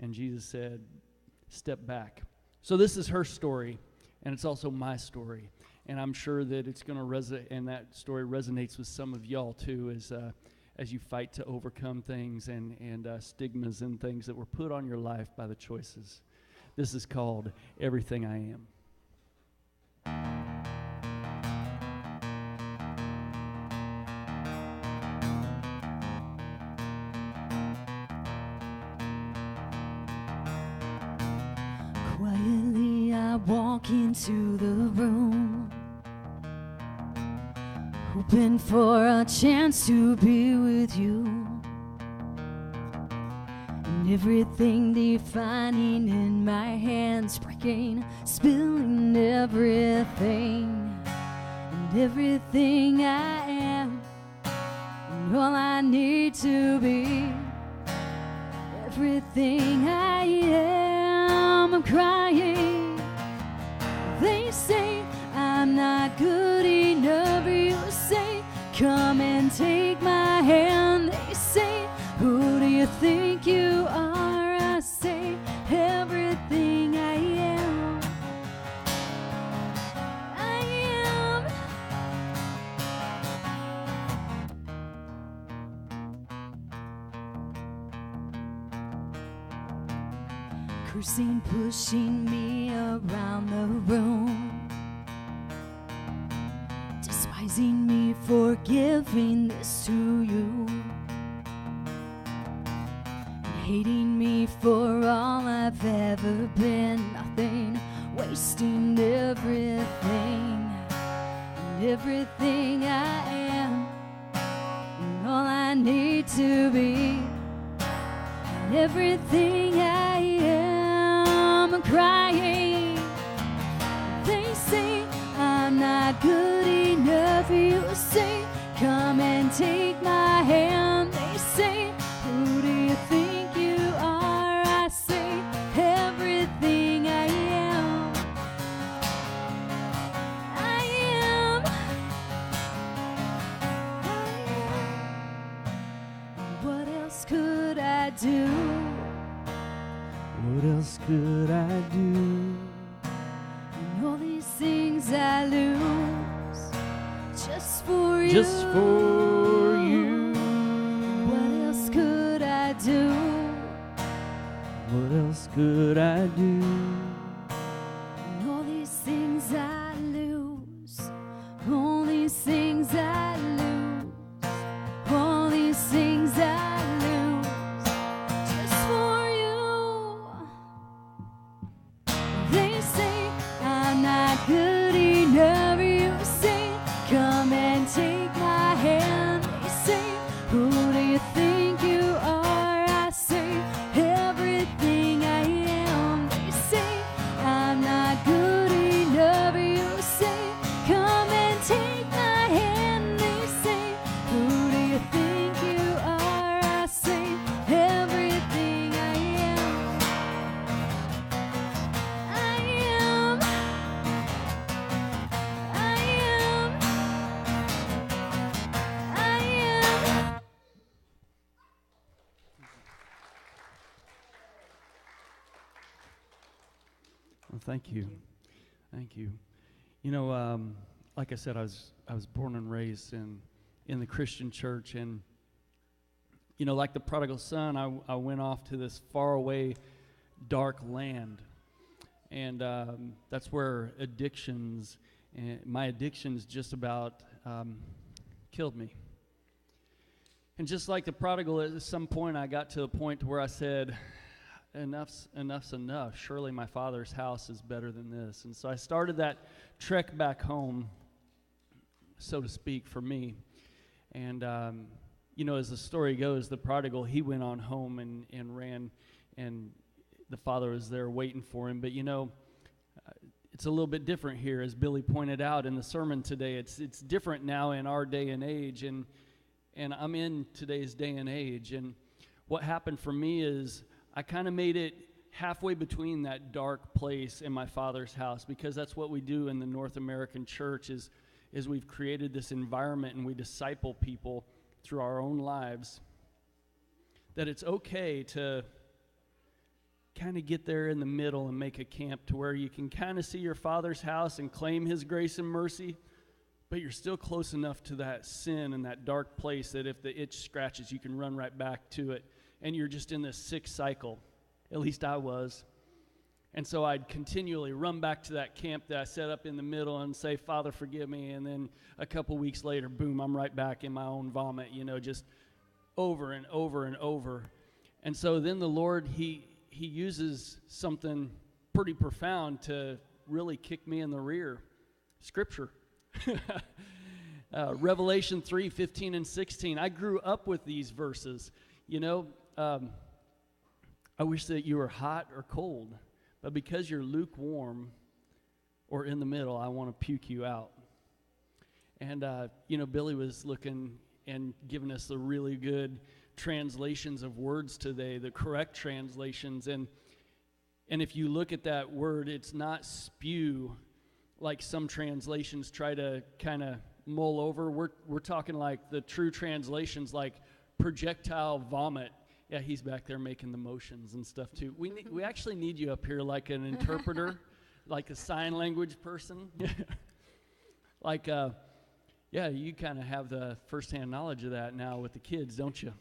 And Jesus said, step back. So this is her story, and it's also my story. And I'm sure that it's going to resonate, and that story resonates with some of y'all too, as you fight to overcome things and stigmas and things that were put on your life by the choices. This is called Everything I Am. Quietly I walk into the room, hoping for a chance to be with you. And everything defining in my hands, breaking, spilling everything. And everything I am, and all I need to be. Everything I am, I'm crying. They say I'm not good enough. You say, come and take my hand. They say, who do you think you are? I say, everything I am. I am. Cursing, pushing me around the room, despising me for giving this to you, and hating me for all I've ever been. Nothing, wasting everything, and everything I am, and all I need to be. And everything I am, I'm crying. They say I'm not good enough. You say, come and take my hand. They say, who do you think you are? I say, everything I am. I am. What else could I do? What else could I do? And all these things I lose just for you. Just for you. What else could I do? What else could I do? And all these things I lose. All these things I lose. All these things I lose just for you. They say I'm not good enough. You say, come and take my hand. They say, who do you think you are? I say, everything I am. They say, I'm not good enough. You say, come and take my hand. They say, who do you think you are? I say, everything I am. I am. I am. I am. Well, thank you. Thank you. You know, like I said, I was born and raised in the Christian church, and you know, like the prodigal son, I went off to this faraway, dark land, and that's where my addictions just about killed me. And just like the prodigal, at some point I got to a point where I said, enough's enough. Surely my Father's house is better than this. And so I started that trek back home, so to speak, for me. And, you know, as the story goes, the prodigal, he went on home and ran, and the father was there waiting for him. But, you know, it's a little bit different here, as Billy pointed out in the sermon today. It's different now in our day and age, and I'm in today's day and age. And what happened for me is I kind of made it halfway between that dark place and my Father's house, because that's what we do in the North American church is we've created this environment and we disciple people through our own lives, that it's okay to kind of get there in the middle and make a camp to where you can kind of see your Father's house and claim His grace and mercy, but you're still close enough to that sin and that dark place that if the itch scratches, you can run right back to it. And you're just in this sick cycle. At least I was. And so I'd continually run back to that camp that I set up in the middle and say, Father, forgive me. And then a couple weeks later, boom, I'm right back in my own vomit, just over and over and over. And so then the Lord, He uses something pretty profound to really kick me in the rear. Scripture. Revelation 3:15 and 16. I grew up with these verses. I wish that you were hot or cold, but because you're lukewarm or in the middle, I want to puke you out. And, Billy was looking and giving us the really good translations of words today, the correct translations. And if you look at that word, it's not spew like some translations try to kind of mull over. We're talking like the true translations, like projectile vomit. Yeah, he's back there making the motions and stuff too. We actually need you up here like an interpreter, like a sign language person. You kind of have the firsthand knowledge of that now with the kids, don't you?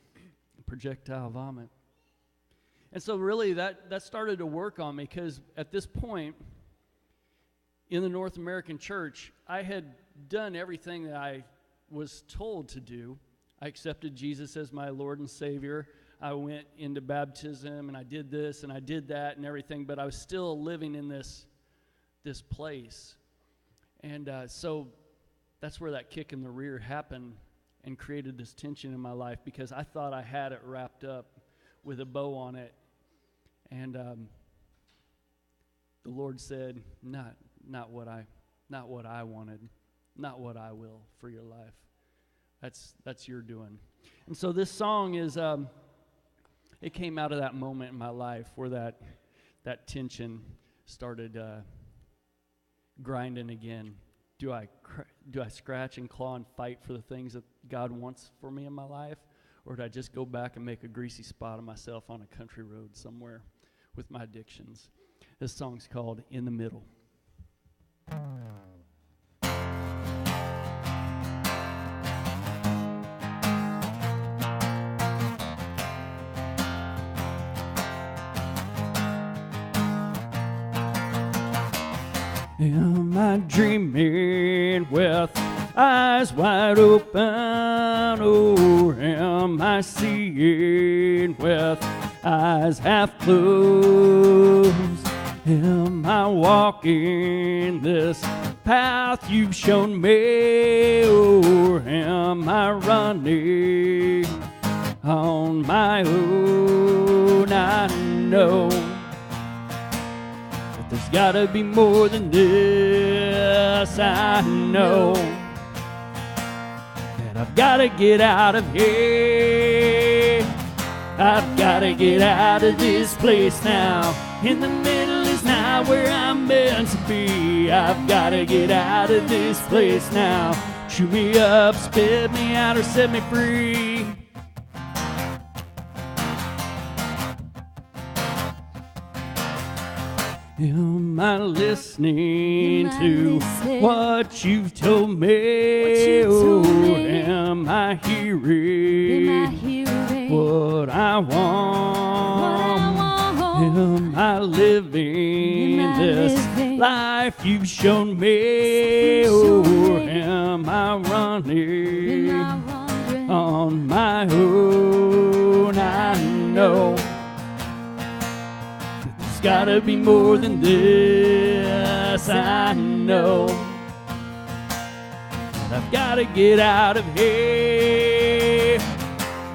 Projectile vomit. And so really that started to work on me, because at this point in the North American church, I had done everything that I was told to do. I accepted Jesus as my Lord and Savior. I went into baptism, and I did this and I did that and everything, but I was still living in this place. And so that's where that kick in the rear happened and created this tension in my life, because I thought I had it wrapped up with a bow on it. And the Lord said, not what I wanted, not what I will for your life. That's your doing. And so this song is it came out of that moment in my life where that tension started grinding again. Do I scratch and claw and fight for the things that God wants for me in my life? Or do I just go back and make a greasy spot of myself on a country road somewhere with my addictions? This song's called In the Middle. Am I dreaming with eyes wide open, or am I seeing with eyes half closed? Am I walking this path you've shown me, or am I running on my own? I know there's gotta be more than this. I know that I've gotta get out of here. I've gotta get out of this place now. In the middle is not where I'm meant to be. I've gotta get out of this place now. Chew me up, spit me out, or set me free. Am I listening to what you've told me? Am I hearing what I want? Am I living this life you've shown me? Or am I running on my own? I know there's gotta be more than this. I know that I've gotta get out of here.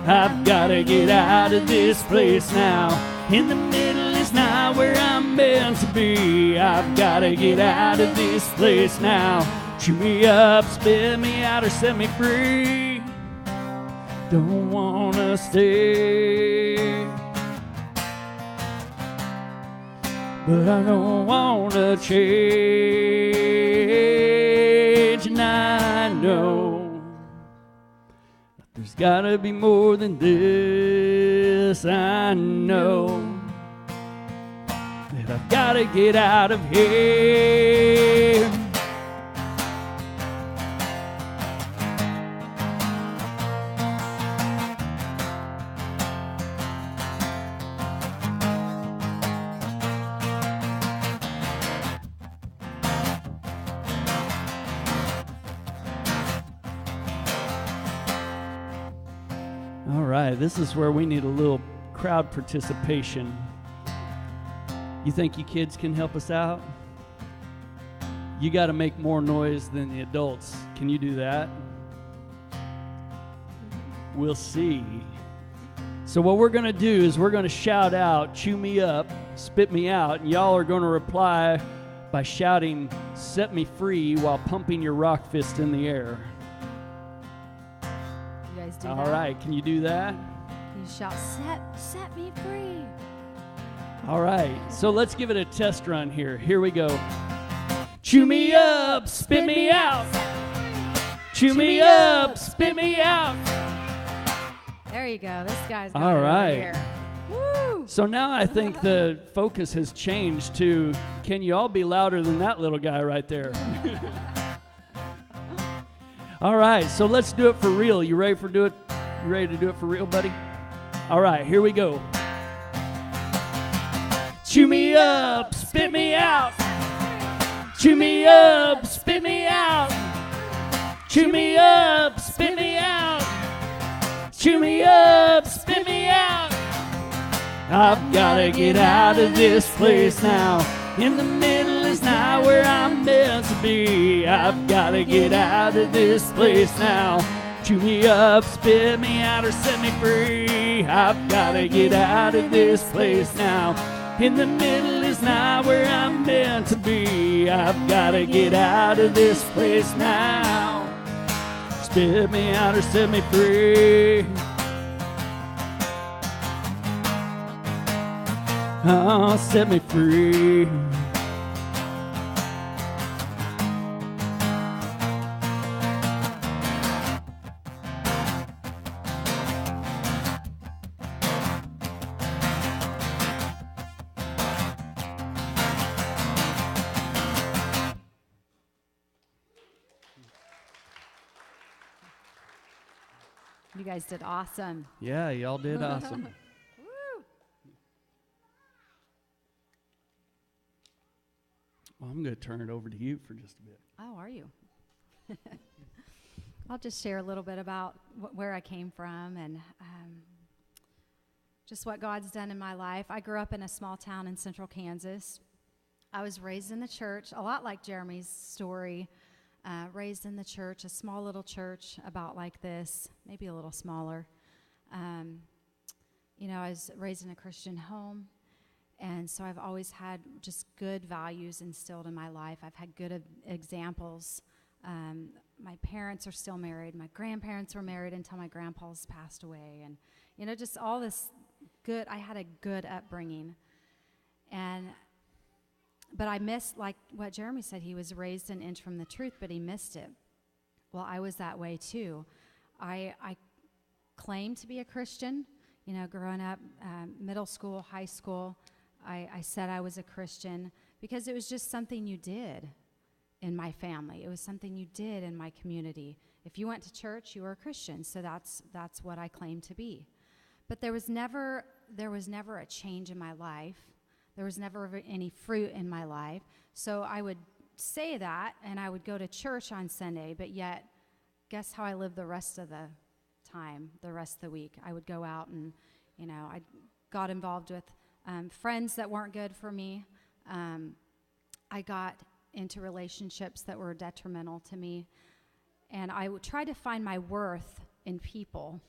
I've gotta get out of this place now. In the middle is not where I'm meant to be. I've gotta get out of this place now. Chew me up, spit me out, or set me free. Don't wanna stay, but I don't wanna change. And I know that there's gotta be more than this. I know said, I've got to get out of here. All right, this is where we need a little crowd participation. You think you kids can help us out? You got to make more noise than the adults. Can you do that? We'll see. So what we're going to do is we're going to shout out, chew me up, spit me out, and y'all are going to reply by shouting, set me free, while pumping your rock fist in the air. You guys do All that? right, can you do that? You shout, set me free. All right, so let's give it a test run here. Here we go. Chew me up, spit me out. Chew me up, spit me out. There you go. This guy's got All it over right. here. Woo! So now I think the focus has changed to, can you all be louder than that little guy right there? All right, so let's do it for real. You ready to do it for real, buddy? All right, here we go. Chew me up, spit me out. Chew me up, spit me out. Chew me up, spit me out. Chew me up, spit me out. I've gotta get out of this place now. In the middle is not where I'm meant to be. I've gotta get out of this place now. Chew me up, spit me out, or set me free. I've gotta get out of this place now. In the middle is not where I'm meant to be. I've gotta get out of this place now. Spit me out or set me free. Oh, set me free. You guys did awesome. Yeah, y'all did awesome. Woo! Well, I'm going to turn it over to you for just a bit. Oh, are you? I'll just share a little bit about where I came from and just what God's done in my life. I grew up in a small town in central Kansas. I was raised in the church, a lot like Jeremy's story. Raised in the church, a small little church about like this, maybe a little smaller. I was raised in a Christian home, and so I've always had just good values instilled in my life. I've had good examples. My parents are still married. My grandparents were married until my grandpa's passed away, and just all this good. I had a good upbringing, but I missed, like what Jeremy said, he was raised an inch from the truth, but he missed it. Well, I was that way too. I claimed to be a Christian, growing up, middle school, high school. I said I was a Christian because it was just something you did in my family. It was something you did in my community. If you went to church, you were a Christian, so that's what I claimed to be. But there was never a change in my life. There was never any fruit in my life. So I would say that, and I would go to church on Sunday, but yet, guess how I lived the rest of the time, the rest of the week? I would go out and, I got involved with friends that weren't good for me. I got into relationships that were detrimental to me. And I would try to find my worth in people.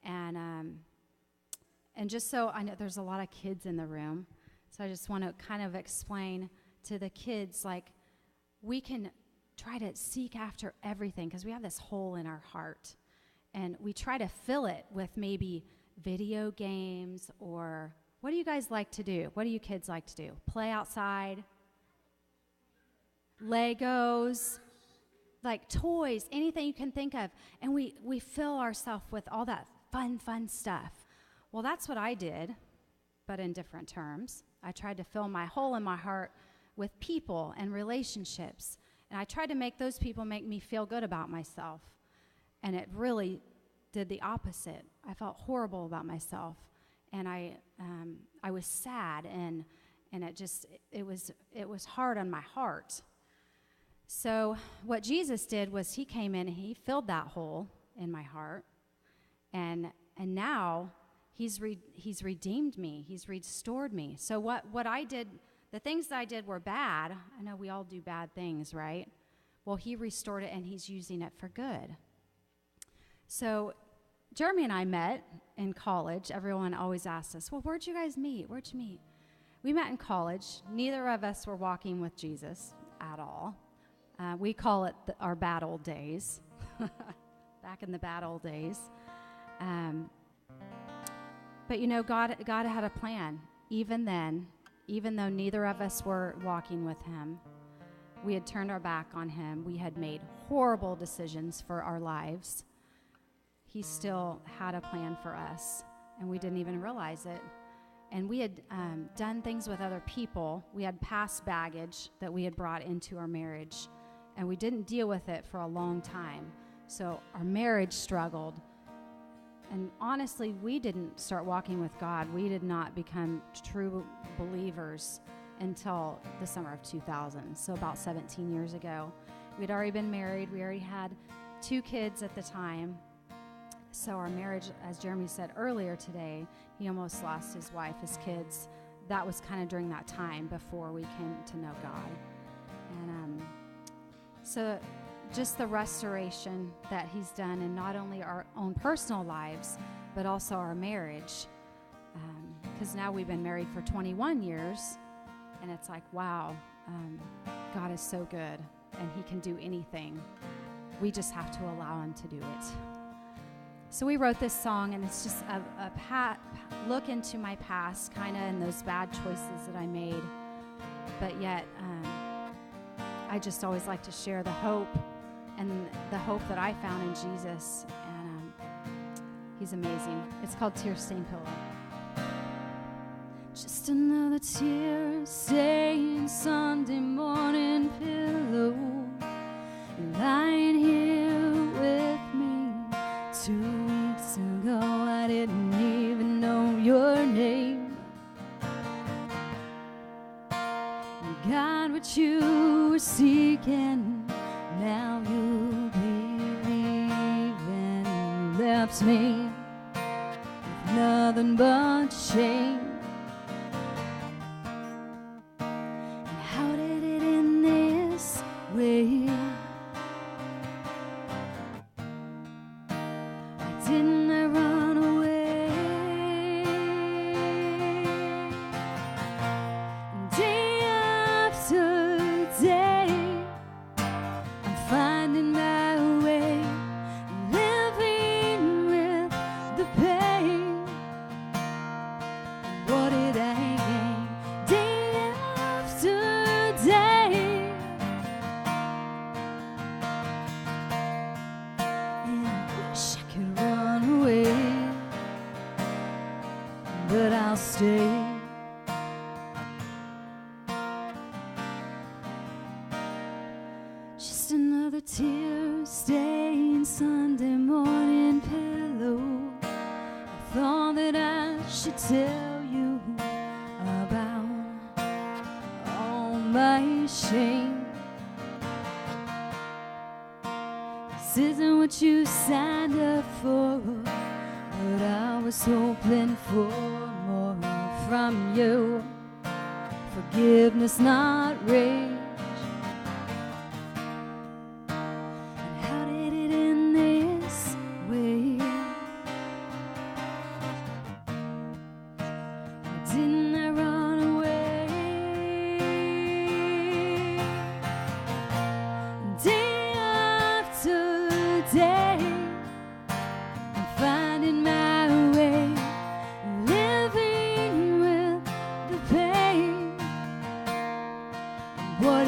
And just so I know there's a lot of kids in the room, so I just want to kind of explain to the kids, like, we can try to seek after everything because we have this hole in our heart. And we try to fill it with maybe video games, or what do you guys like to do? What do you kids like to do? Play outside? Legos? Like toys, anything you can think of. And we fill ourselves with all that fun stuff. Well, that's what I did. but in different terms. I tried to fill my hole in my heart with people and relationships. And I tried to make those people make me feel good about myself. And it really did the opposite. I felt horrible about myself. And I was sad, and it was hard on my heart. So what Jesus did was he came in and he filled that hole in my heart. And now he's redeemed me. He's restored me. So what I did, the things that I did were bad. I know we all do bad things, right? Well, he restored it, and he's using it for good. So Jeremy and I met in college. Everyone always asks us, well, where'd you guys meet? Where'd you meet? We met in college. Neither of us were walking with Jesus at all. We call it our bad old days. Back in the bad old days. But God had a plan. Even then, even though neither of us were walking with him, we had turned our back on him. We had made horrible decisions for our lives. He still had a plan for us, and we didn't even realize it. And we had done things with other people. We had past baggage that we had brought into our marriage, and we didn't deal with it for a long time. So our marriage struggled. And honestly, we didn't start walking with God. We did not become true believers until the summer of 2000, so about 17 years ago. We'd already been married. We already had 2 kids at the time. So our marriage, as Jeremy said earlier today, he almost lost his wife, his kids. That was kind of during that time before we came to know God. And so just the restoration that he's done in not only our own personal lives, but also our marriage. Because now we've been married for 21 years, and it's like, wow, God is so good, and he can do anything. We just have to allow him to do it. So we wrote this song, and it's just a look into my past, kind of, and those bad choices that I made. But yet, I just always like to share the hope, and the hope that I found in Jesus. And he's amazing. It's called Tear-Stained Pillow. Just another tear-stained Sunday morning pillow, lying here with me. 2 weeks ago, I didn't even know your name. You got what you were seeking, now you believe, and you left me with nothing but shame. And how did it end this way? Didn't I run away? Day after day, I'm finding my way, living with the pain. What did I gain? Day after day, and I wish I could run away, but I'll stay. Just another tear-stained Sunday morning pillow. I thought that I should tell you about all my shame. This isn't what you signed up for, but I was hoping for more from you. Forgiveness, not rage. And how did it end this way? Why didn't I run away? Day after day, I'm finding my way, living with the pain. What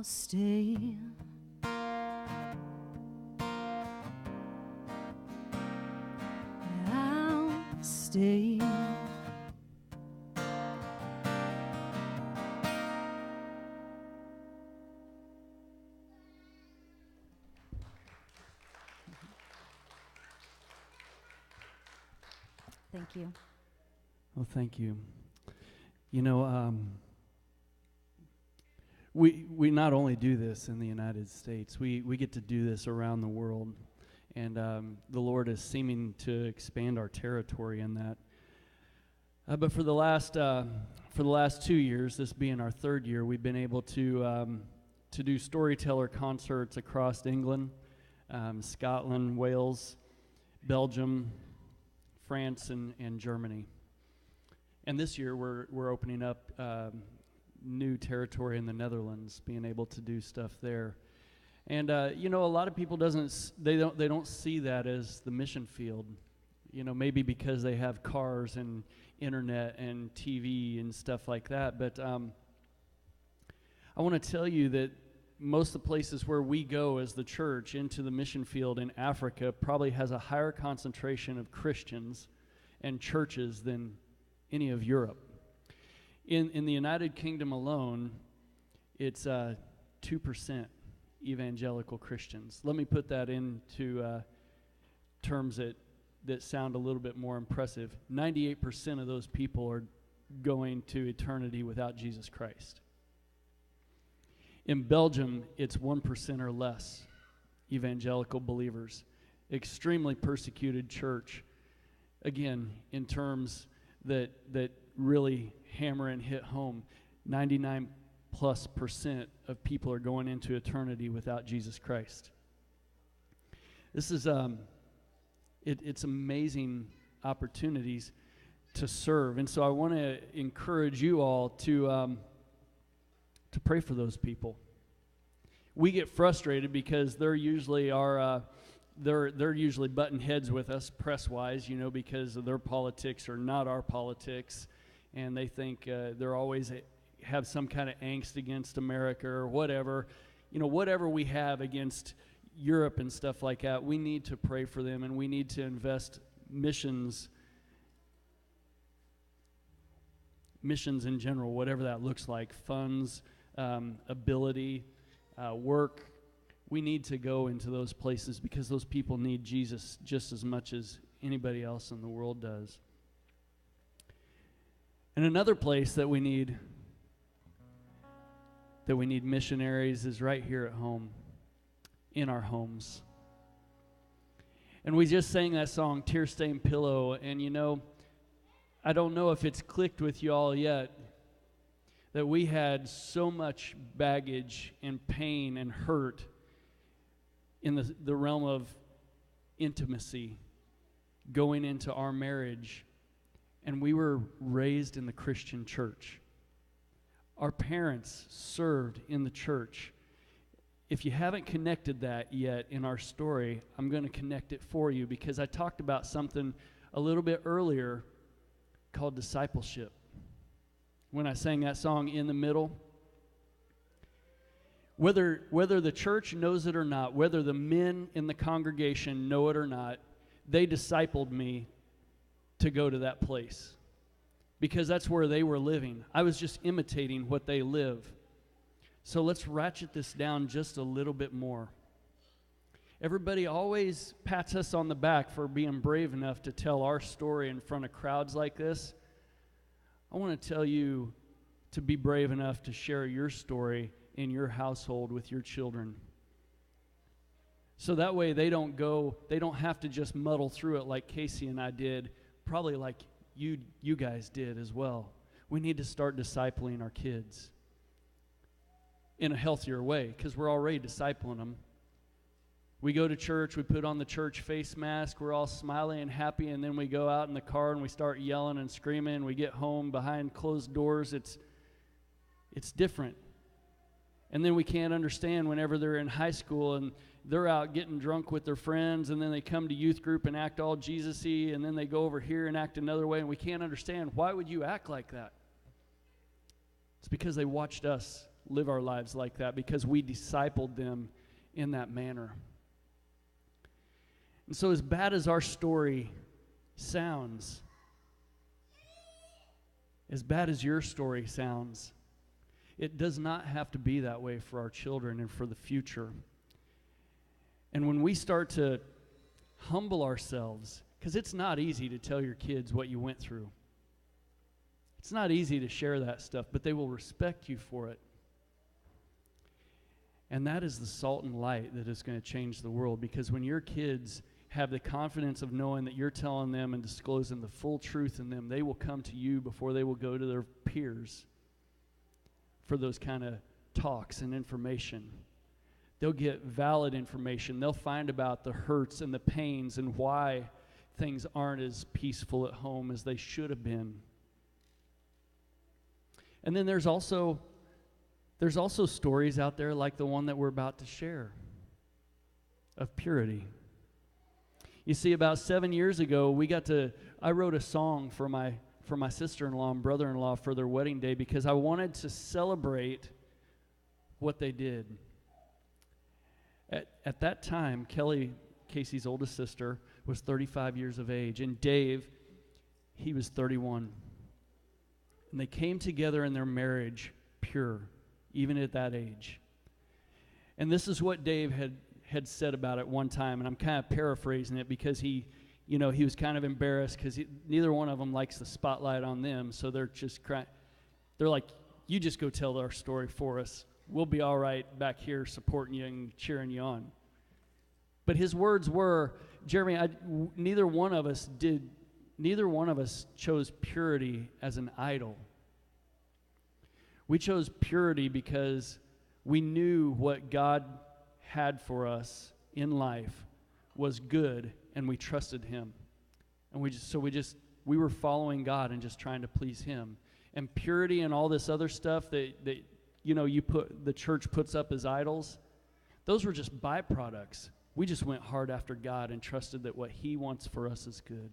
stay. I'll stay. Thank you. Well, thank you. You know, we not only do this in the United States, we get to do this around the world, and the Lord is seeming to expand our territory in that. But for the last 2 years, this being our third year, we've been able to do storyteller concerts across England, Scotland, Wales, Belgium, France, and Germany. And this year we're opening up new territory in the Netherlands, being able to do stuff there. And you know, a lot of people they don't see that as the mission field. You know, maybe because they have cars and internet and TV and stuff like that. But I want to tell you that most of the places where we go as the church into the mission field in Africa probably has a higher concentration of Christians and churches than any of Europe. In the United Kingdom alone, it's 2% evangelical Christians. Let me put that into terms that sound a little bit more impressive. 98% of those people are going to eternity without Jesus Christ. In Belgium, it's 1% or less evangelical believers. Extremely persecuted church. Again, in terms that really hammer and hit home, 99+% of people are going into eternity without Jesus Christ. This is it's amazing opportunities to serve, and so I want to encourage you all to pray for those people. We get frustrated because they're usually they're usually butting heads with us press-wise, you know, because of their politics or not our politics, and they think they're always have some kind of angst against America or whatever. You know, whatever we have against Europe and stuff like that, we need to pray for them, and we need to invest missions in general, whatever that looks like, funds, ability, work. We need to go into those places because those people need Jesus just as much as anybody else in the world does. And another place that we need missionaries is right here at home, in our homes. And we just sang that song, Tear-Stained Pillow, and you know, I don't know if it's clicked with you all yet, that we had so much baggage and pain and hurt in the realm of intimacy going into our marriage, and we were raised in the Christian church. Our parents served in the church. If you haven't connected that yet in our story, I'm going to connect it for you because I talked about something a little bit earlier called discipleship. When I sang that song in the middle, whether the church knows it or not, whether the men in the congregation know it or not, they discipled me to go to that place because that's where they were living. I was just imitating what they live. So let's ratchet this down just a little bit more. Everybody always pats us on the back for being brave enough to tell our story in front of crowds like this. I want to tell you to be brave enough to share your story in your household with your children. So that way they don't have to just muddle through it like Casey and I did, probably like you guys did as well. We need to start discipling our kids in a healthier way because we're already discipling them. We go to church, we put on the church face mask, we're all smiling and happy, and then we go out in the car and we start yelling and screaming. We get home behind closed doors. It's different. And then we can't understand whenever they're in high school and they're out getting drunk with their friends, and then they come to youth group and act all Jesus-y, and then they go over here and act another way, and we can't understand, why would you act like that? It's because they watched us live our lives like that because we discipled them in that manner. And so as bad as our story sounds, as bad as your story sounds, it does not have to be that way for our children and for the future. And when we start to humble ourselves, because it's not easy to tell your kids what you went through. It's not easy to share that stuff, but they will respect you for it. And that is the salt and light that is going to change the world, because when your kids have the confidence of knowing that you're telling them and disclosing the full truth in them, they will come to you before they will go to their peers for those kind of talks and information. They'll get valid information. They'll find about the hurts and the pains and why things aren't as peaceful at home as they should have been. And then there's also stories out there like the one that we're about to share of purity. You see, about 7 years ago, I wrote a song for my sister-in-law and brother-in-law for their wedding day because I wanted to celebrate what they did. At that time, Kelly, Casey's oldest sister, was 35 years of age, and Dave, he was 31. And they came together in their marriage pure, even at that age. And this is what Dave had said about it one time, and I'm kind of paraphrasing it because he was kind of embarrassed because neither one of them likes the spotlight on them, so they're just crying. They're like, you just go tell our story for us. We'll be all right back here supporting you and cheering you on. But his words were, Jeremy, neither one of us chose purity as an idol. We chose purity because we knew what God had for us in life was good, and we trusted Him. And we were following God and just trying to please Him. And purity and all this other stuff that the church puts up as idols, those were just byproducts. We just went hard after God and trusted that what He wants for us is good.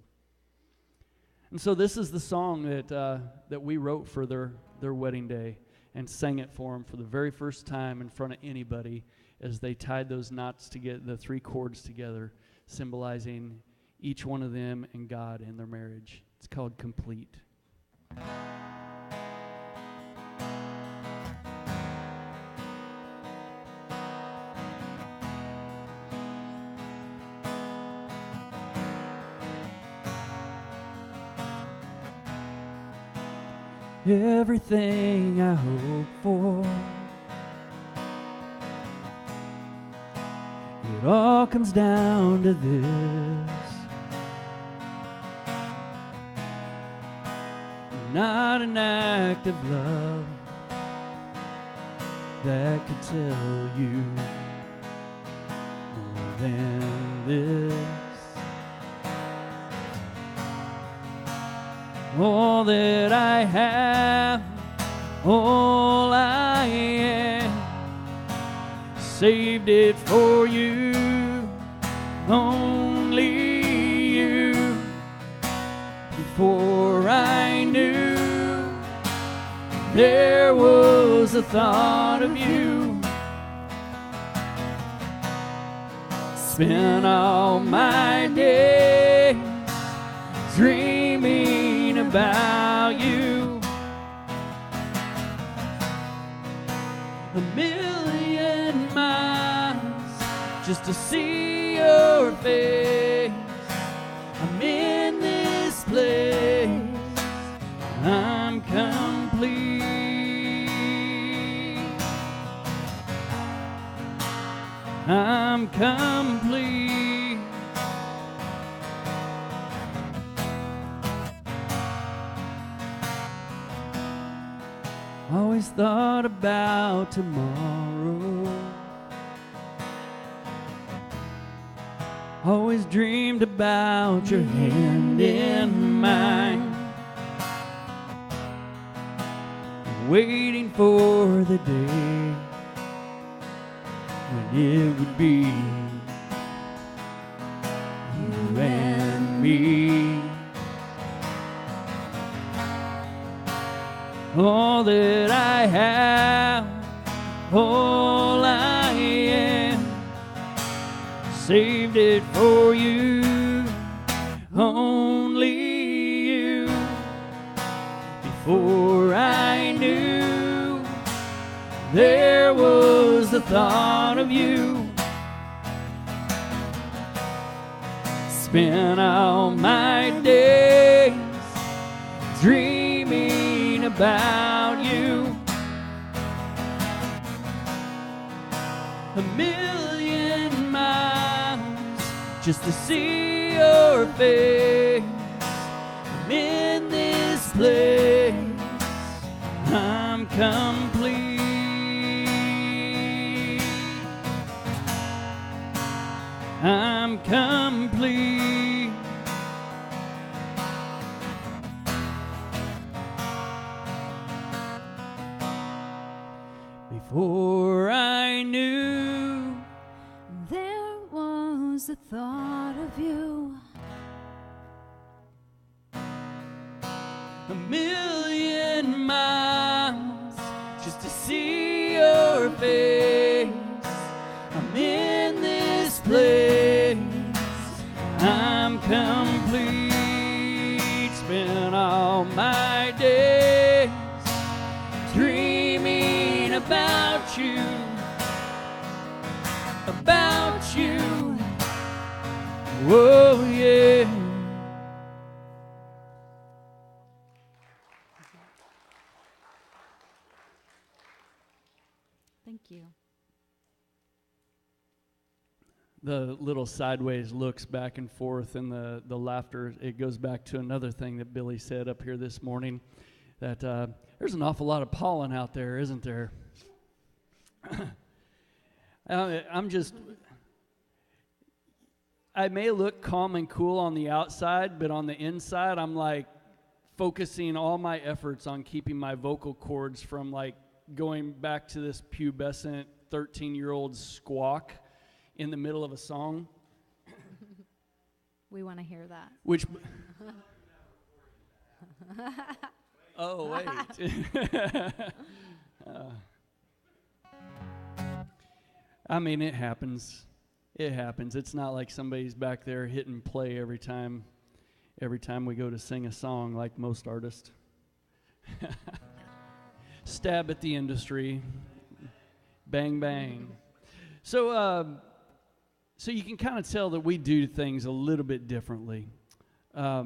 And so this is the song that we wrote for their wedding day and sang it for them for the very first time in front of anybody as they tied those knots together, the 3 chords together, symbolizing each one of them and God in their marriage. It's called Complete. Everything I hope for, it all comes down to this. Not an act of love that could tell you more than this. All that I have, all I am, saved it for you, only you. Before I knew there was a thought of you, spent all my days dreaming about you. 1,000,000 miles just to see your face. I'm in this place, I'm complete. I'm complete. Always thought about tomorrow, always dreamed about your hand in mine, waiting for the day when it would be you and me. All that I have, all I am. Saved it for you, only you. Before I knew there was the thought of you. Spent all my days dreaming about you. A million miles just to see your face. I'm in this place, I'm complete. I'm complete. Before I knew There was the thought of you. a million miles just to see your face. I'm in this place, I'm complete. Spent all my days dreaming about you, about you. Whoa, yeah. Thank you. The little sideways looks back and forth and the laughter, it goes back to another thing that Billy said up here this morning, that there's an awful lot of pollen out there, isn't there? I may look calm and cool on the outside, but on the inside, I'm like focusing all my efforts on keeping my vocal cords from like going back to this pubescent 13-year-old squawk in the middle of a song. We want to hear that. Which, oh, wait. I mean, it happens. It happens. It's not like somebody's back there hitting play every time we go to sing a song like most artists. Stab at the industry. Bang, bang. So you can kind of tell that we do things a little bit differently. I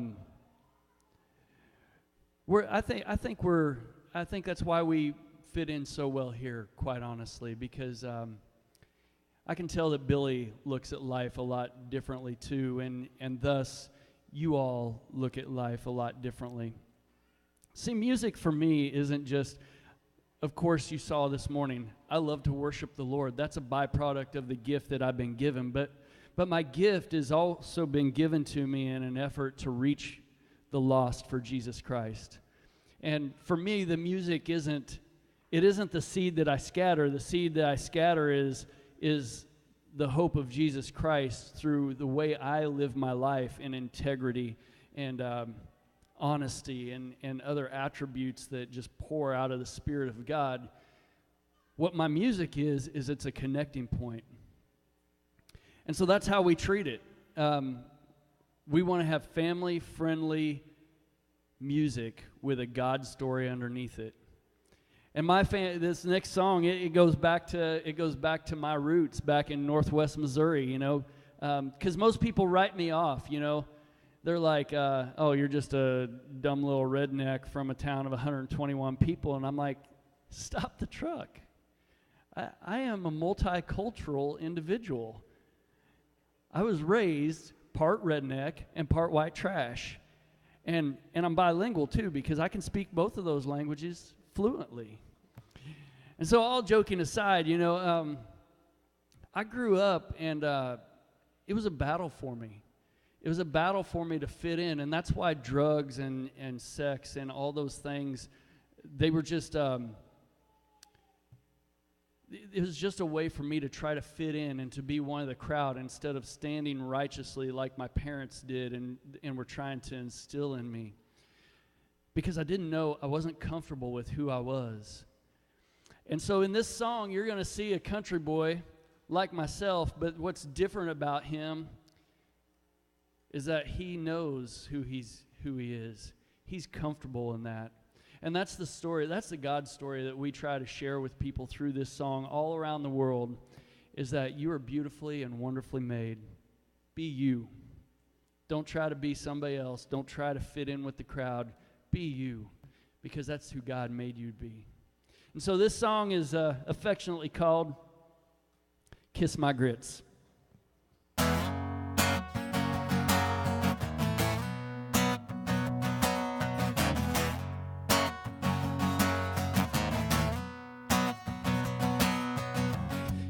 think that's why we fit in so well here, quite honestly, because I can tell that Billy looks at life a lot differently too, and thus you all look at life a lot differently. See, music for me isn't just, of course you saw this morning, I love to worship the Lord. That's a byproduct of the gift that I've been given, but my gift has also been given to me in an effort to reach the lost for Jesus Christ. And for me, the music isn't the seed that I scatter. The seed that I scatter is the hope of Jesus Christ through the way I live my life in integrity and honesty and other attributes that just pour out of the Spirit of God. What my music is it's a connecting point. And so that's how we treat it. We want to have family-friendly music with a God story underneath it. And this next song, it goes back to my roots back in Northwest Missouri, you know, because most people write me off, you know. They're like, oh, you're just a dumb little redneck from a town of 121 people. And I'm like, stop the truck. I am a multicultural individual. I was raised part redneck and part white trash. And I'm bilingual too, because I can speak both of those languages fluently. And so all joking aside, you know, I grew up and it was a battle for me. It was a battle for me to fit in, and that's why drugs and sex and all those things, they were just, it was just a way for me to try to fit in and to be one of the crowd instead of standing righteously like my parents did and were trying to instill in me. Because I didn't know, I wasn't comfortable with who I was. And so in this song, you're going to see a country boy like myself, but what's different about him is that he knows who he is. He's comfortable in that. And that's the story, that's the God story that we try to share with people through this song all around the world, is that you are beautifully and wonderfully made. Be you. Don't try to be somebody else. Don't try to fit in with the crowd. Be you, because that's who God made you to be. And so this song is affectionately called Kiss My Grits.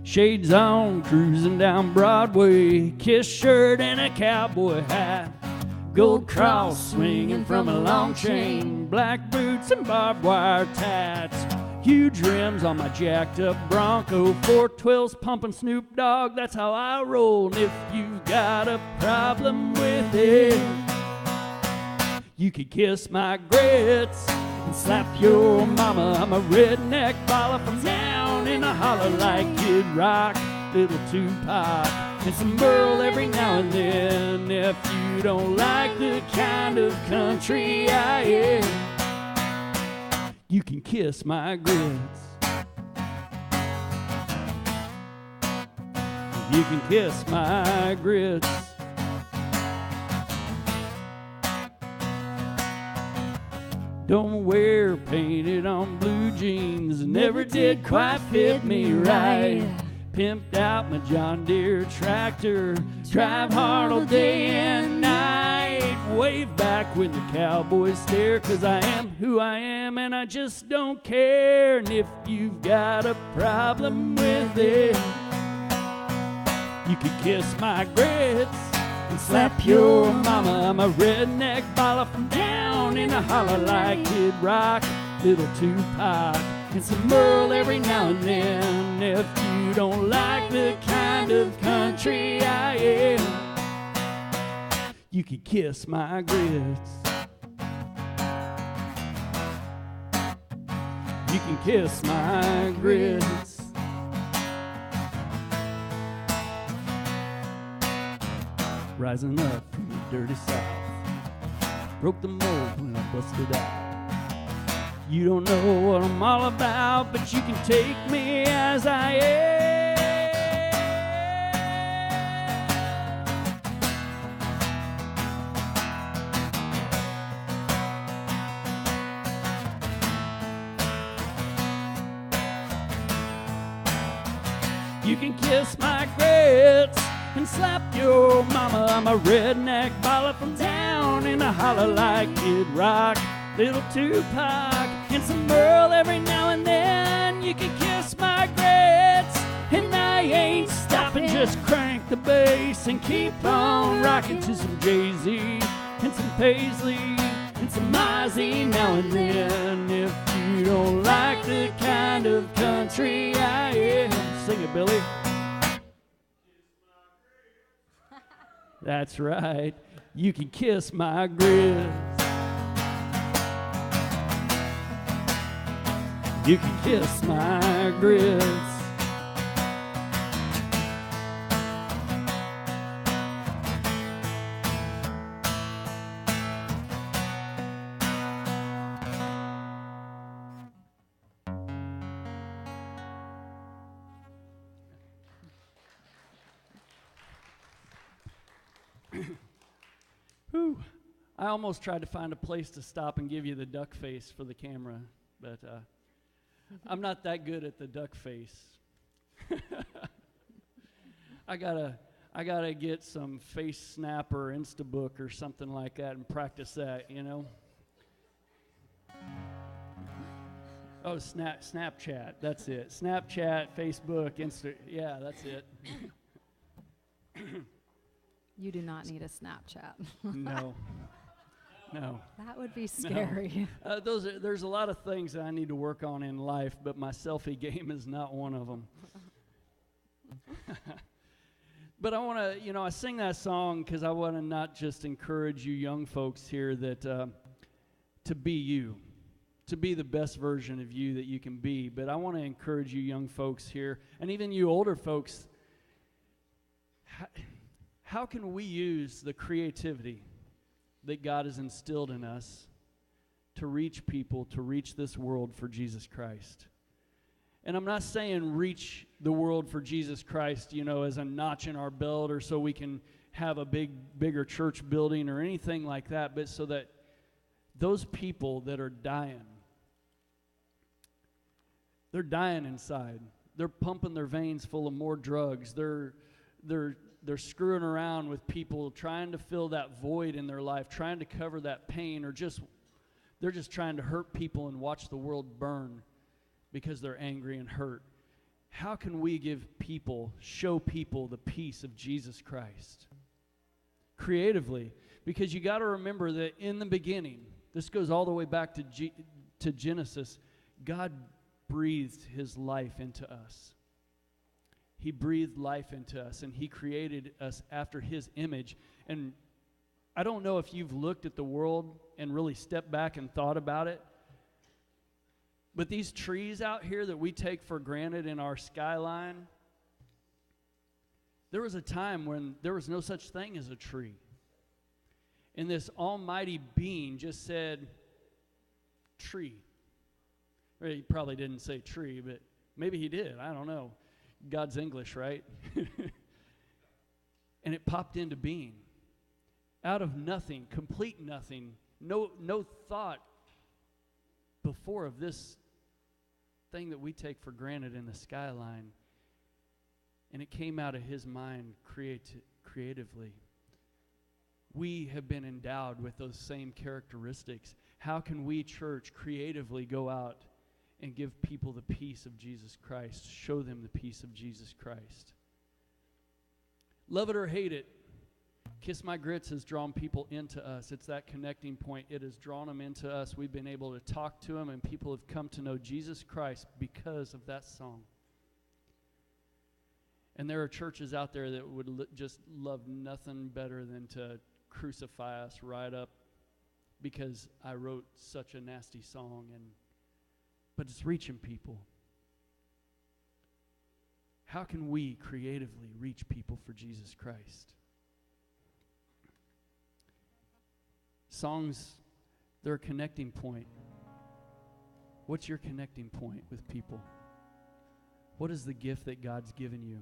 Shades on, cruising down Broadway, kiss shirt and a cowboy hat, gold cross swinging from a long chain, black boots and barbed wire tats, huge rims on my jacked up Bronco, 412s pumping Snoop Dogg, that's how I roll. And if you've got a problem with it, you could kiss my grits and slap your mama. I'm a redneck baller from down in the holler like Kid Rock, little Tupac, and some Merle every now and then. If you don't like the kind of country I am, you can kiss my grits. You can kiss my grits. Don't wear painted on blue jeans, never did quite fit me right. Pimped out my John Deere tractor, drive hard all day and night. Wave back when the cowboys stare, 'cause I am who I am and I just don't care. And if you've got a problem with it, you can kiss my grits and slap your mama. I'm a redneck baller from down in the holler like Kid Rock, little Tupac, and some Merle every now and then. If you don't like the kind of country I am, you can kiss my grits. You can kiss my grits. Rising up from the dirty south, broke the mold when I busted out. You don't know what I'm all about, but you can take me as I am. You can kiss my grits and slap your mama. I'm a redneck baller from down in the holler like Kid Rock, little Tupac, and some Merle every now and then. You can kiss my grits, and I ain't stopping. Just crank the bass and keep on rocking to some Jay-Z and some Paisley and some Ozzy now and then. If you don't like the kind of country I am, sing it, Billy. That's right. You can kiss my grits. You can kiss my grits. Whew. I almost tried to find a place to stop and give you the duck face for the camera, but I'm not that good at the duck face. I gotta get some Face Snap or Instabook or something like that and practice that, you know. Oh, Snapchat. That's it. Snapchat, Facebook, Insta. Yeah, that's it. You do not need a Snapchat. No. That would be scary. No. There's a lot of things that I need to work on in life, but my selfie game is not one of them. But I want to, I sing that song because I want to not just encourage you young folks here that to be you. to be the best version of you that you can be. But I want to encourage you young folks here, and even you older folks, how can we use the creativity that God has instilled in us to reach people, to reach this world for Jesus Christ? And I'm not saying reach the world for Jesus Christ, as a notch in our belt or so we can have a bigger church building or anything like that, but so that those people that are dying, they're dying inside. They're pumping their veins full of more drugs. They're screwing around with people, trying to fill that void in their life, trying to cover that pain, or they're just trying to hurt people and watch the world burn because they're angry and hurt. How can we show people the peace of Jesus Christ? Creatively. Because you got to remember that in the beginning, this goes all the way back to Genesis, God breathed his life into us. He breathed life into us, and he created us after his image. And I don't know if you've looked at the world and really stepped back and thought about it, but these trees out here that we take for granted in our skyline, there was a time when there was no such thing as a tree. And this almighty being just said, tree. Well, he probably didn't say tree, but maybe he did. I don't know. God's English, right? And it popped into being. Out of nothing, complete nothing, no thought before of this thing that we take for granted in the skyline. And it came out of his mind creatively. We have been endowed with those same characteristics. How can we, church, creatively go out and give people the peace of Jesus Christ, show them the peace of Jesus Christ? Love it or hate it, Kiss My Grits has drawn people into us. It's that connecting point. It has drawn them into us. We've been able to talk to them, and people have come to know Jesus Christ because of that song. And there are churches out there that would just love nothing better than to crucify us right up because I wrote such a nasty song, but it's reaching people. How can we creatively reach people for Jesus Christ? Songs, they're a connecting point. What's your connecting point with people? What is the gift that God's given you?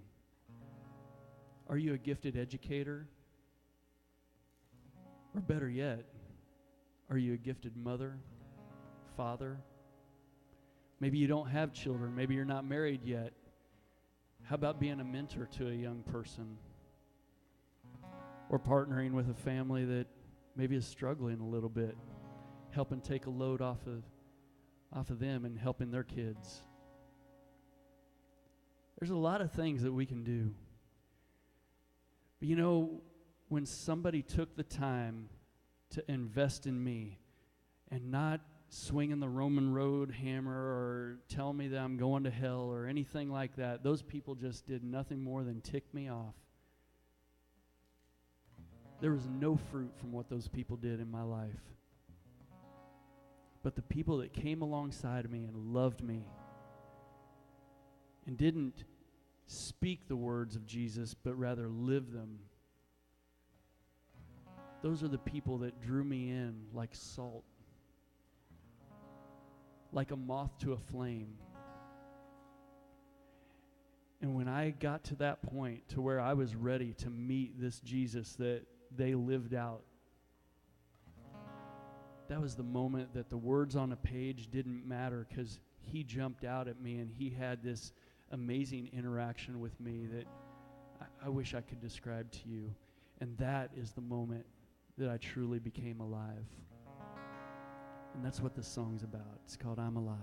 Are you a gifted educator? Or better yet, are you a gifted mother, father? Maybe you don't have children. Maybe you're not married yet. How about being a mentor to a young person? Or partnering with a family that maybe is struggling a little bit, helping take a load off of them and helping their kids. There's a lot of things that we can do. But when somebody took the time to invest in me and not swinging the Roman road hammer or tell me that I'm going to hell or anything like that, those people just did nothing more than tick me off. There was no fruit from what those people did in my life. But the people that came alongside of me and loved me and didn't speak the words of Jesus, but rather live them, those are the people that drew me in like salt, like a moth to a flame. And when I got to that point to where I was ready to meet this Jesus that they lived out, that was the moment that the words on a page didn't matter, because he jumped out at me and he had this amazing interaction with me that I wish I could describe to you. And that is the moment that I truly became alive. And that's what this song's about. It's called I'm Alive.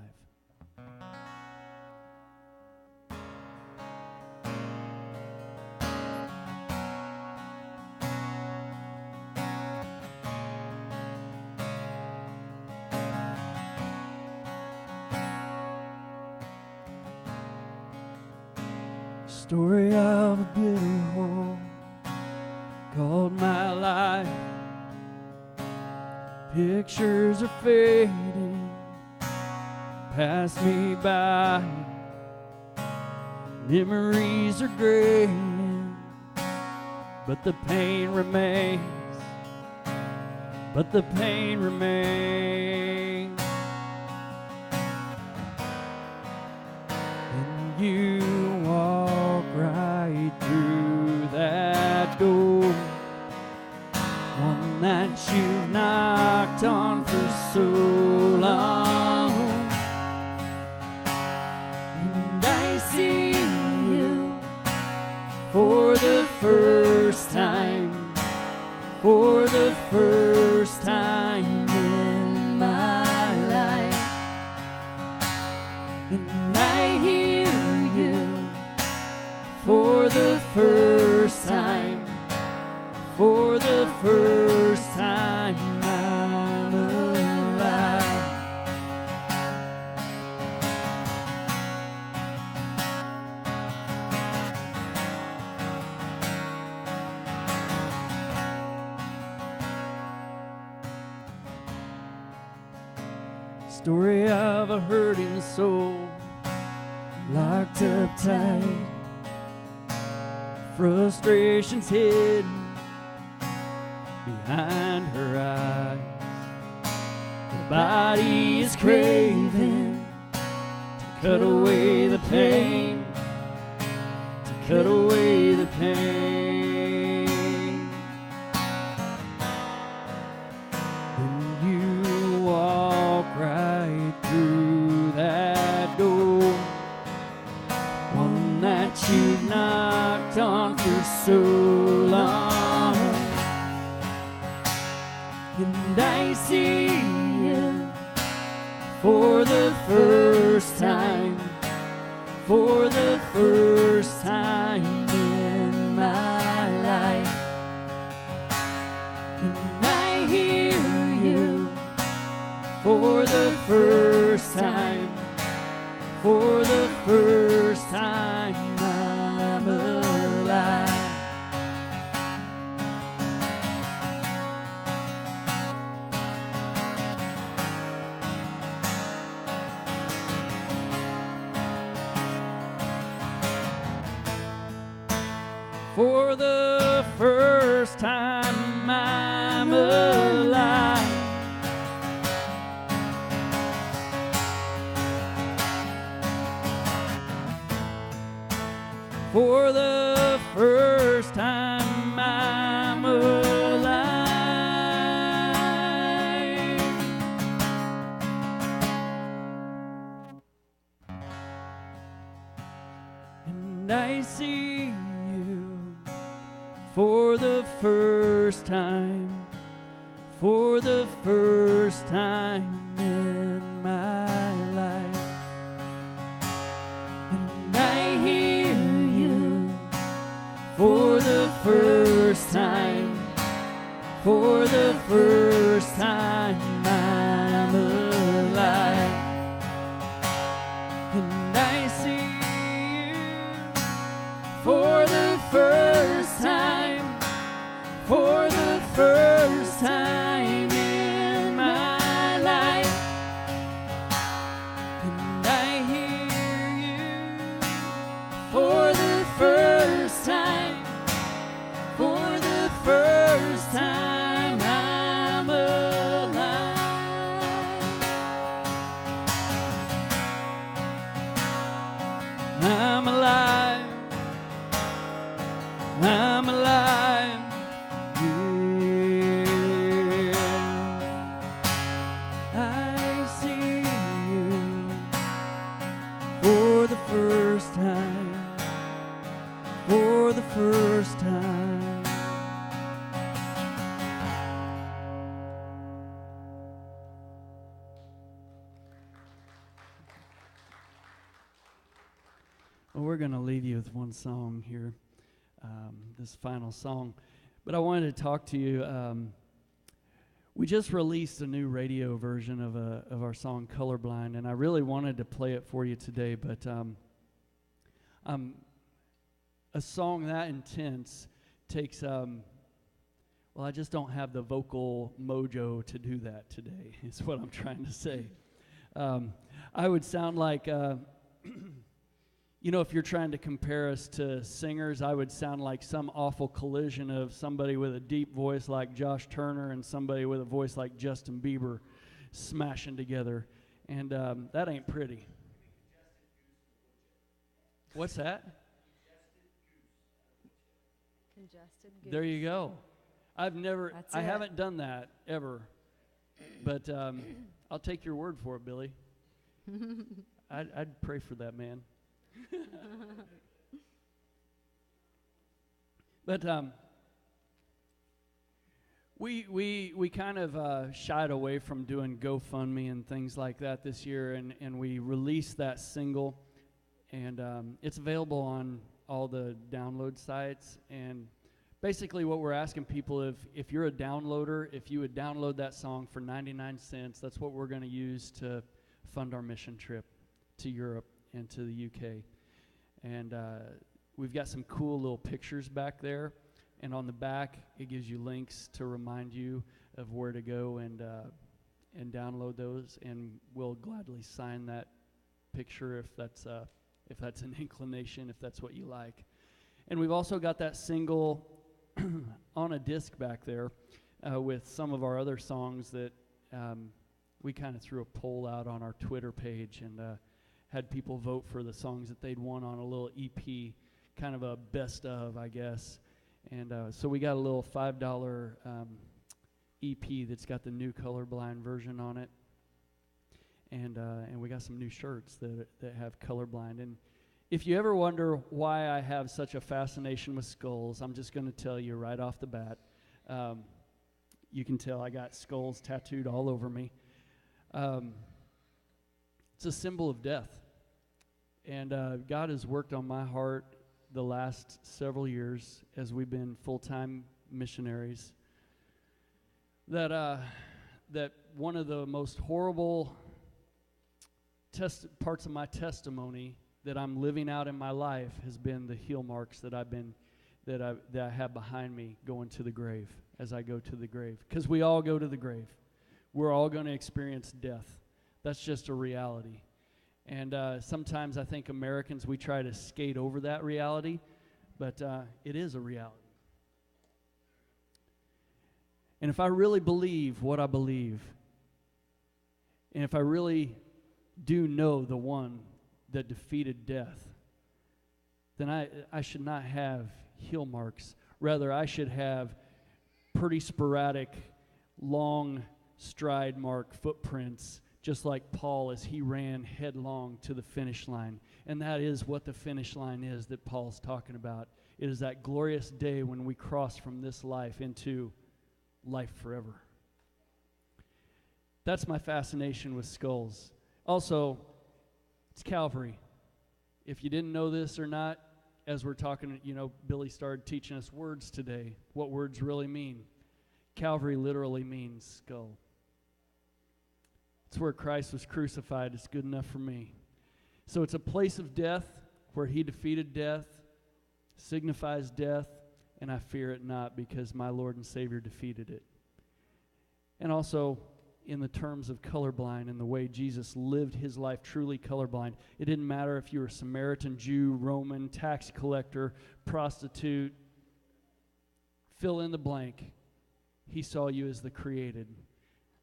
Story of a bitter hole called my life. Pictures are fading, pass me by. Memories are gray, but the pain remains. But the pain remains. And you walk right through that door, one that you've knocked on for so long. And I see you for the first time, for the first time in my life. And I hear you for the first time, for the first time I'm alive. Story of a hurting soul, locked up tight, frustrations hidden behind her eyes. The body is craving to cut away the pain, to cut away the pain. And you walk right through that door, one that you've knocked on for so long. And I see you for the first time, for the first time in my life. And I hear you for the first time, for the first time I'm alive. For the first time I'm alive. For the first time I'm alive. And I see you for the first time, for the first time in my life. And I hear you for the first time, for the first time I'm alive. And I see you for the first time, for the first time in my life. And I hear you for the first time, for the first time I'm alive. I'm alive. I'm alive. Yeah. I see you for the first time, for the first time. Well, we're going to leave you with one song here, this final song. But I wanted to talk to you. We just released a new radio version of our song "Colorblind," and I really wanted to play it for you today. But a song that intense takes. Well, I just don't have the vocal mojo to do that today. Is what I'm trying to say. I would sound like, if you're trying to compare us to singers, I would sound like some awful collision of somebody with a deep voice like Josh Turner and somebody with a voice like Justin Bieber smashing together. And that ain't pretty. What's that? Congested goose. There you go. I That's it. haven't done that ever. But I'll take your word for it, Billy. I'd pray for that man. But we kind of shied away from doing GoFundMe and things like that this year, and we released that single, and it's available on all the download sites. And basically what we're asking people, if you're a downloader, if you would download that song for 99 cents, that's what we're going to use to fund our mission trip to Europe and to the UK. And we've got some cool little pictures back there. And on the back, it gives you links to remind you of where to go and download those. And we'll gladly sign that picture if that's an inclination, if that's what you like. And we've also got that single on a disc back there with some of our other songs that we kind of threw a poll out on our Twitter page and had people vote for the songs that they'd want on a little EP, kind of a best of, I guess. And so we got a little $5 EP that's got the new colorblind version on it. And we got some new shirts that have colorblind. And if you ever wonder why I have such a fascination with skulls, I'm just going to tell you right off the bat. You can tell I got skulls tattooed all over me. It's a symbol of death. And God has worked on my heart the last several years as we've been full-time missionaries. That one of the most horrible parts of my testimony that I'm living out in my life has been the heel marks that I have behind me going to the grave as I go to the grave. Because we all go to the grave. We're all going to experience death. That's just a reality. And sometimes I think Americans, we try to skate over that reality, but it is a reality. And if I really believe what I believe, and if I really do know the one that defeated death, then I should not have heel marks. Rather, I should have pretty sporadic, long stride mark footprints, just like Paul as he ran headlong to the finish line. And that is what the finish line is that Paul's talking about. It is that glorious day when we cross from this life into life forever. That's my fascination with skulls. Also, it's Calvary. If you didn't know this or not, as we're talking, Billy started teaching us words today, what words really mean. Calvary literally means skull. It's where Christ was crucified. It's good enough for me. So it's a place of death where he defeated death, signifies death, and I fear it not because my Lord and Savior defeated it. And also, in the terms of colorblind and the way Jesus lived his life truly colorblind, it didn't matter if you were Samaritan, Jew, Roman, tax collector, prostitute, fill in the blank. He saw you as the created.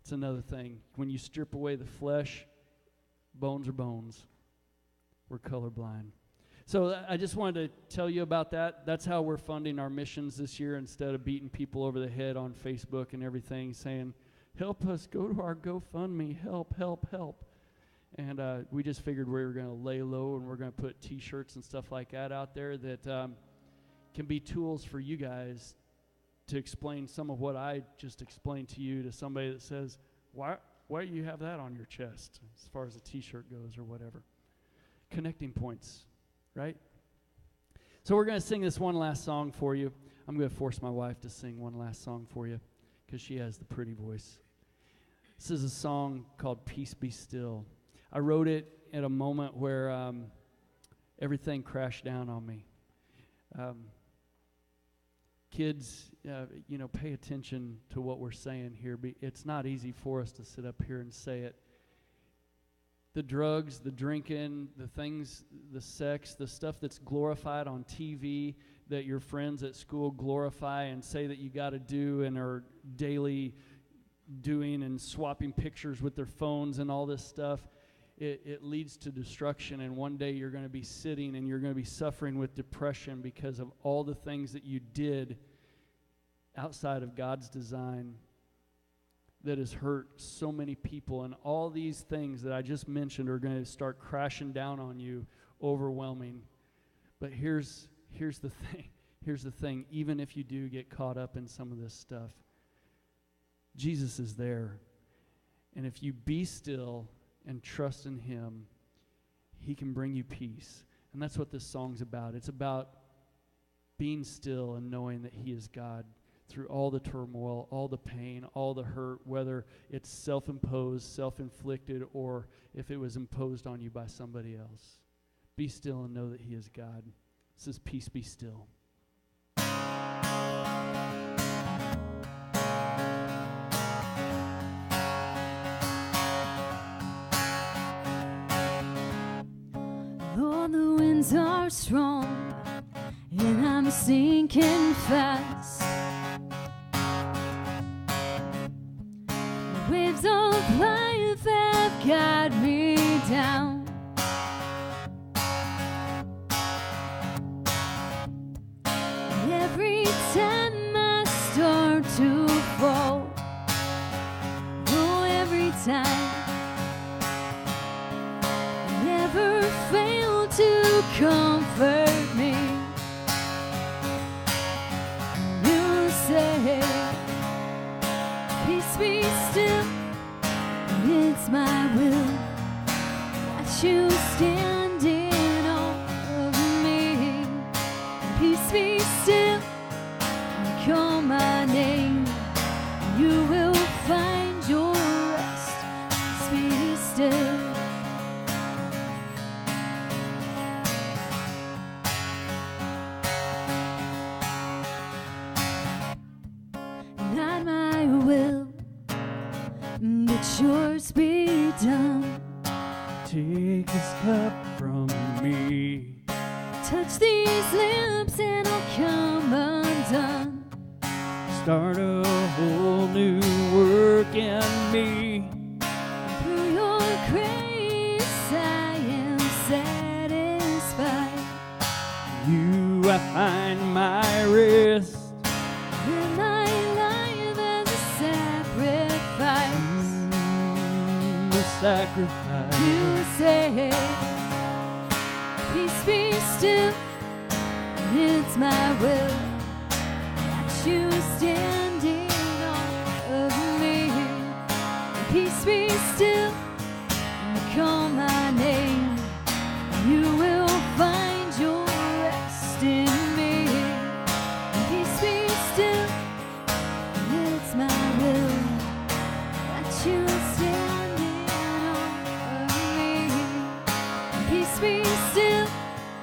It's another thing. When you strip away the flesh, bones are bones. We're colorblind. So I just wanted to tell you about that. That's how we're funding our missions this year instead of beating people over the head on Facebook and everything saying, help us, go to our GoFundMe, help, help, help. And we just figured we were going to lay low and we're going to put T-shirts and stuff like that out there that can be tools for you guys to explain some of what I just explained to you to somebody that says, why do you have that on your chest as far as a T-shirt goes or whatever. Connecting points, right? So we're going to sing this one last song for you. I'm going to force my wife to sing one last song for you because she has the pretty voice. This is a song called Peace Be Still. I wrote it at a moment where everything crashed down on me. Kids, pay attention to what we're saying here. It's not easy for us to sit up here and say it. the drugs, the drinking, the things, the sex, the stuff that's glorified on TV that your friends at school glorify and say that you got to do and are daily doing and swapping pictures with their phones and all this stuff, it leads to destruction. And one day you're going to be sitting and you're going to be suffering with depression because of all the things that you did outside of God's design that has hurt so many people. And all these things that I just mentioned are going to start crashing down on you, overwhelming. But here's the thing. Here's the thing. Even if you do get caught up in some of this stuff, Jesus is there. And if you be still and trust in him, he can bring you peace. And that's what this song's about. It's about being still and knowing that he is God through all the turmoil, all the pain, all the hurt, whether it's self-imposed, self-inflicted, or if it was imposed on you by somebody else. Be still and know that he is God. It says, peace be still. Lord, the winds are strong and I'm sinking fast. The waves of life have got me down. And every time I start to fall, oh, every time, I never fail to comfort me. You say, peace be still, and it's my will that you stand in awe of me. Peace be still, and call my name, you will find your rest. Peace be still. Not my will, but yours be done. Take this cup from me. Touch these lips and I'll come undone. Start a whole new work in me. Through your grace I am satisfied. You I find my rest. And my life as a sacrifice. The sacrifice. You say, peace be still, and it's my will that you stand in awe of me. Peace be still, and call my name, you will find your rest in me. Peace be still, and it's my will that you stand in awe of me. Peace be still,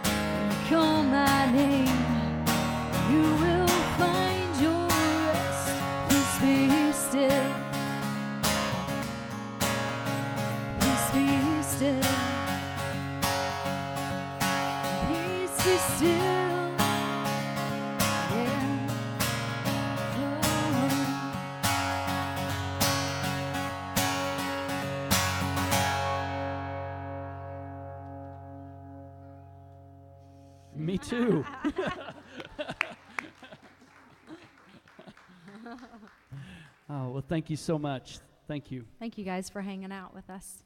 and call my name, you will find your rest. Peace be still. Peace be still. Peace be still. Yeah. Me too. Oh, well, thank you so much. Thank you. Thank you guys for hanging out with us.